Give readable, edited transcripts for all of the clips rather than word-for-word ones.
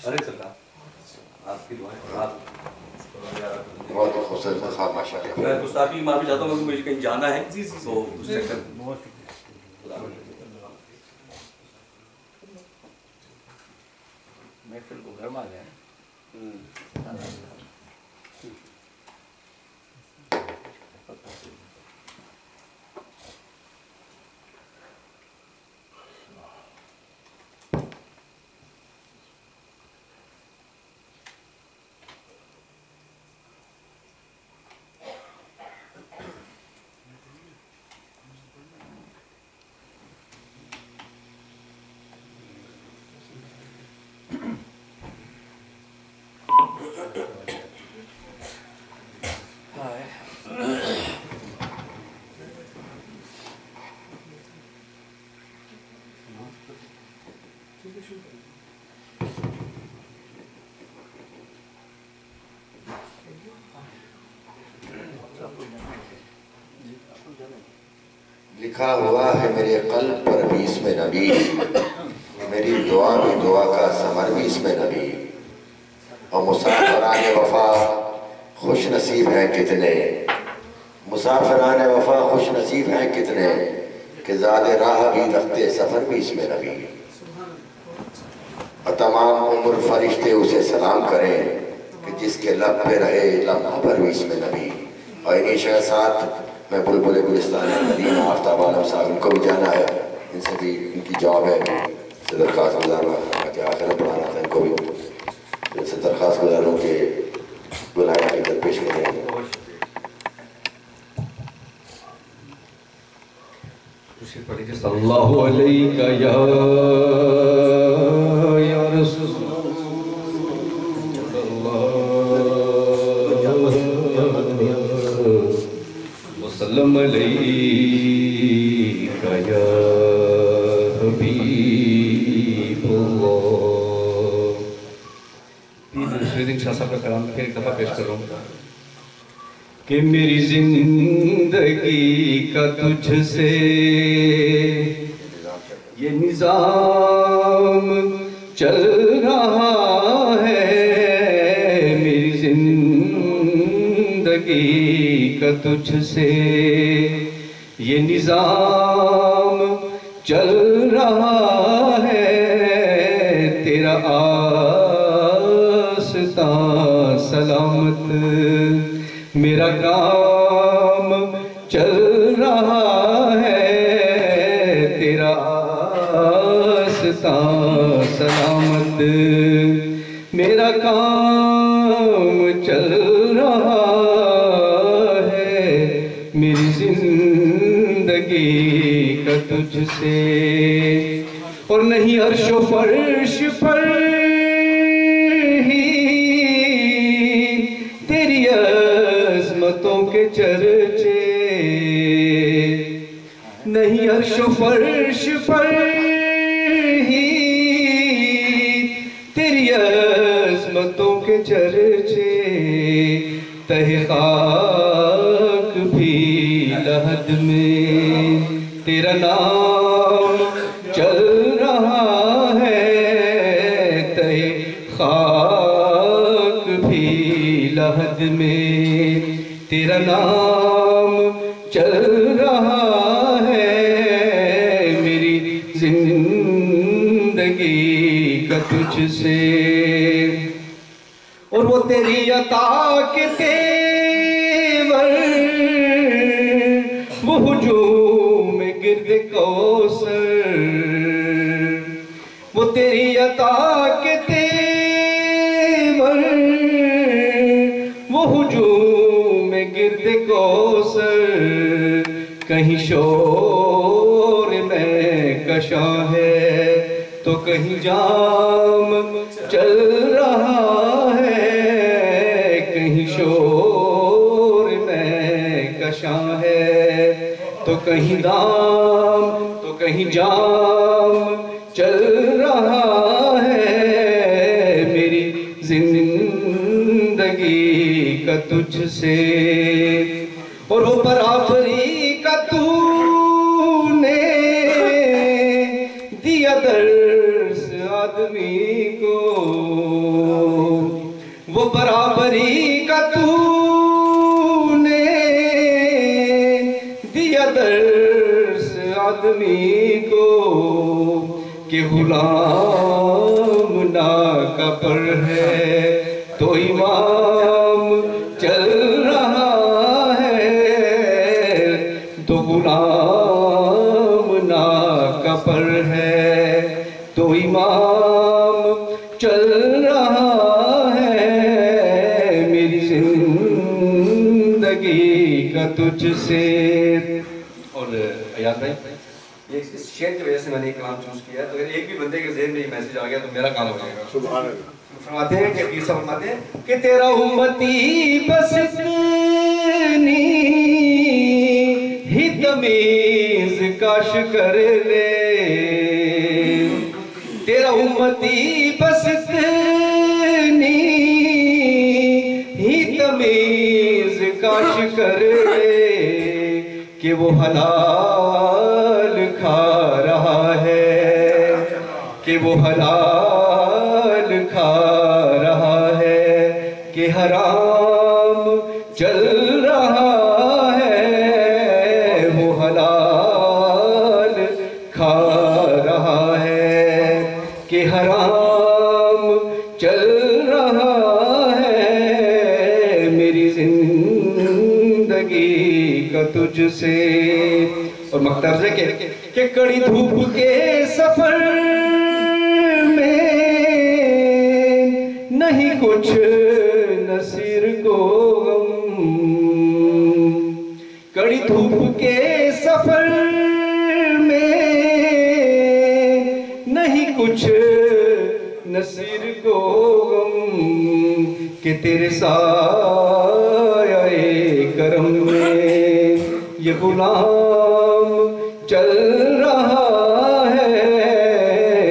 ارے سرکار آپ کی دعائیں بہت خوش انتخاب ماشاءاللہ. میں گستاخی معافی چاہتا ہوں کہ مجھے کہیں جانا ہے تو اس چکر محفل کو گرما گیا. لکھا ہوا ہے میرے قلب پر بھی اس میں نبی، میری دعا بھی دعا کا ثمر بھی اس میں نبی. اور مسافران وفا خوش نصیب ہیں کتنے، مسافران وفا خوش نصیب ہیں کتنے کہ زاد راہ بھی رفتے سفر بھی اس میں نبی. اور تمام عمر فرشتے اسے سلام کریں کہ جس کے لب پہ رہے لمحہ پر بھی اس میں نبی. اور انہی شاہ ساتھ میں بلبل گلستان مدینہ آفتاب عالم صاحب ان کو بھی جانا ہے، ان سے بھی ان کی جاب ہے سے درخواست گزار ہوں کہ آخر پڑھانا تھا ان کو بھی ان سے درخواست گزار ہوں کہ بلایا کے در پیش کریں. صلی اللہ علیہ یا رسول وسلم علیہ یا حبیب اللہ. دوسرے دن شاہ صاحب کا کلام پھر ایک دفعہ پیش کر رہا ہوں کہ میری زندگی کا تجھ سے یہ نظام چل رہا ہے، میری زندگی کا تجھ سے یہ نظام چل رہا ہے، تیرا آستان سلامت میرا کام چل رہا ہے، تیرا آستان سلامت میرا کام چل رہا ہے، میری زندگی کا تجھ سے. اور نہیں عرش و فرش پر ہی تیری عظمتوں کے چرچے، نہیں عرش و فرش پر ہی تیری عظمتوں کے چرچے، تہ خاک بھی لحد میں تیرا نام چل رہا ہے، تہ خاک بھی لحد میں تیرا نام چل رہا ہے، میری زندگی کا تجھ سے. اور وہ تیری عطا کے تیور وہ ہجوم گرد کوثر، وہ تیری عطا کے تیور وہ ہجوم گرد کوثر، کہیں شور میں کشاں ہے تو کہیں جام چل رہا ہے، کہیں شور میں کشاں ہے تو کہیں دام تو کہیں جام چل رہا ہے، میری زندگی کا تجھ سے. اور وہ برابری کا تو نے دیا در आदमी को, वो बराबरी का तूने दिया दर्स आदमी को कि गुलाम ना कपर है तो इमाम चल रहा है, तो गुलाम ना कपर है तो इमाम चल रहा है। मेरी जिंदगी का तुझसे। और याद भाई ये इस शेर की वजह से मैंने एक कलाम चूज किया है, तो अगर एक भी बंदे के ज़हन में ये मैसेज आ गया तो मेरा काम हो जाएगा। सुभान अल्लाह। फरमाते हैं कि पीर साहब फरमाते हैं कि तेरा उम्मती बस इतनी ही तमीज़ काश कर ले, तेरा उम्मती बस इतनी ही तमीज़ काश कर ले कि वो हलाल खा रहा है, कि वो हलाल खा रहा है, कि हराम चल रहा है, वो हलाल खा रहा है, कि हराम चल रहा है। मेरी जिंदगी का तुझसे। और मख्तर्ज है कि कड़ी धूप के सफर में नहीं कुछ नसीर को गम, कड़ी धूप के सफर में नहीं कुछ नसीर को गम, कि तेरे साये करम में ये गुलाम चल रहा है,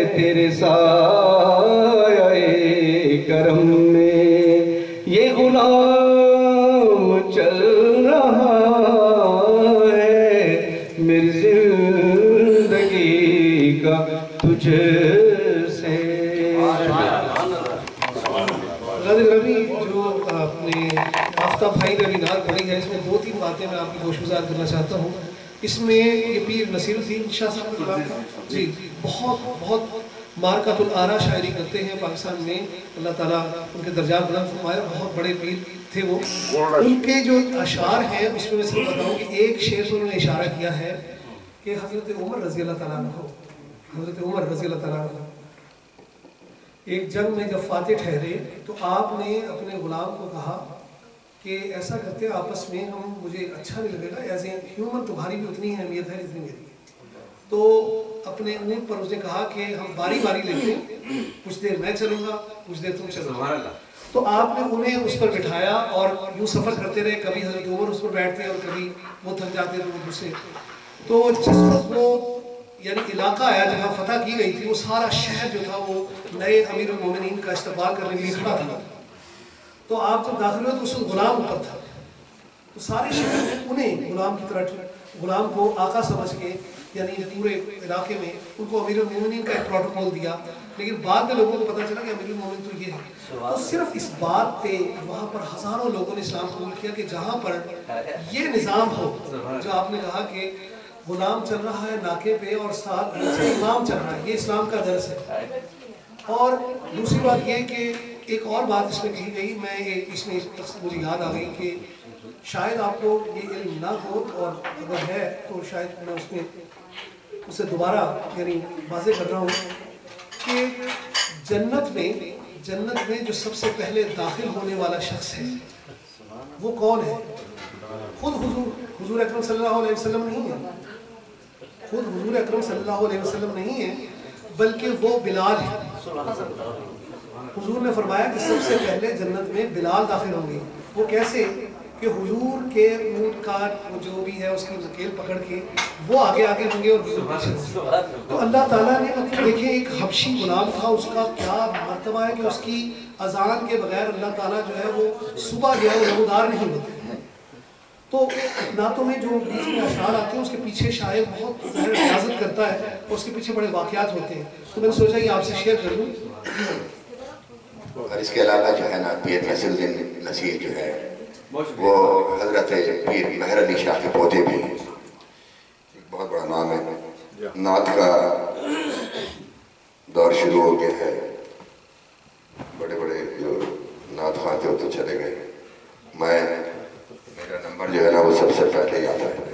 तेरे साये करम में ये गुलाम चल रहा है। मेरी जिंदगी का तुझसे। रवि जो आपने आफ्ताब भाई ने अभी नात पढ़ी है, इसमें 2-3 बातें मैं आपकी गोशगुजार करना चाहता हूँ। इसमें ये पीर नसीरुद्दीन शाह साहब जी बहुत बहुत मारकातुल आरा शायरी करते हैं पाकिस्तान में, अल्लाह ताला उनके दर्जात बुलंद फरमाए, बहुत बड़े पीर थे वो। उनके जो अशार हैं उसमें मैं सिर्फ बताऊँ कि एक शेर पर उन्होंने इशारा किया है कि हज़रत उमर रज़ी अल्लाह ताला अन्हु, हज़रत उमर रज़ी अल्लाह ताला अन्हु एक जंग में जब फातिह ठहरे तो आपने अपने गुलाम को कहा कि ऐसा करते हैं आपस में, हम मुझे अच्छा नहीं लगेगा, एज ए ह्यूमन तुम्हारी भी उतनी अहमियत है जितनी मेरी है। तो अपने ऊँट पर उसने कहा कि हम बारी बारी लेते हैं, कुछ देर मैं चलूँगा कुछ देर तुम चलूँगा। तो आपने उन्हें उस पर बिठाया और यूँ सफ़र करते रहे, कभी हज़रत उमर उस पर बैठते और कभी वो थक जाते थे वो दूसरे। तो जिस वक्त वो यानी इलाका आया जहाँ फतह की गई थी, वो सारा शहर जो था वो नए अमीरुल मोमिनीन का इस्तकबाल करने के लिए खड़ा था। तो आप जब दाखिल हुए तो उस गुलाम ऊपर था, तो सारे शहर ने उन्हें गुलाम की तरह, गुलाम को आका समझ के यानी पूरे इलाके में उनको अमीरुल मोमिनीन का एक प्रोटोकॉल दिया। लेकिन बाद में लोगों को पता चला कि अमीरुल मोमिनीन तो ये है। तो सिर्फ इस बात पे वहाँ पर हज़ारों लोगों ने इस्लाम कबूल किया कि जहाँ पर ये निज़ाम हो जो आपने कहा कि गुलाम चल रहा है नाके पे और साथ इमाम चल रहा है, ये इस्लाम का दर्स है। और दूसरी बात ये कि एक और बात इसमें कही गई, मैं इसमें मुझे याद आ गई कि शायद आपको ये इल्म ना हो, और अगर है तो शायद मैं उसमें उसे दोबारा यानी वाज़े कर रहा हूँ कि जन्नत में जो सबसे पहले दाखिल होने वाला शख्स है वो कौन है? खुद हुजूर अकरम सल्लल्लाहु अलैहि वसल्लम नहीं है, खुद हुजूर अकरम सल्लल्लाहु अलैहि वसल्लम नहीं है, बल्कि वो बिलाल है। हुजूर ने फरमाया कि सबसे पहले जन्नत में बिलाल दाखिल होंगे। वो कैसे कि हुजूर के ऊँट का वो जो भी है उसकी नकेल पकड़ के वो आगे होंगे और हुजूर पीछे। तो अल्लाह ताला ने मतलब देखिए एक हबशी गुलाम था, उसका क्या मर्तबा है कि उसकी अजान के बगैर अल्लाह ताला जो है वो सुबह गया वो नमूदार नहीं होते। तो तो नातों में जो बीच में अशार आते हैं उसके पीछे शायर बहुत रियाजत करता है और उसके पीछे बड़े वाक़यात होते हैं, तो मैंने सोचा कि आपसे शेयर कर लूँ। और इसके अलावा जो है ना पीर नसीरुद्दीन नसीर जो है वो हजरत पीर मेहर अली शाह के पोते भी हैं, बहुत बड़ा नाम है। नात का दौर शुरू हो गया है, बड़े बड़े जो नात खाते हो तो चले गए, मेरा नंबर जो है ना वो सबसे पहले आता है।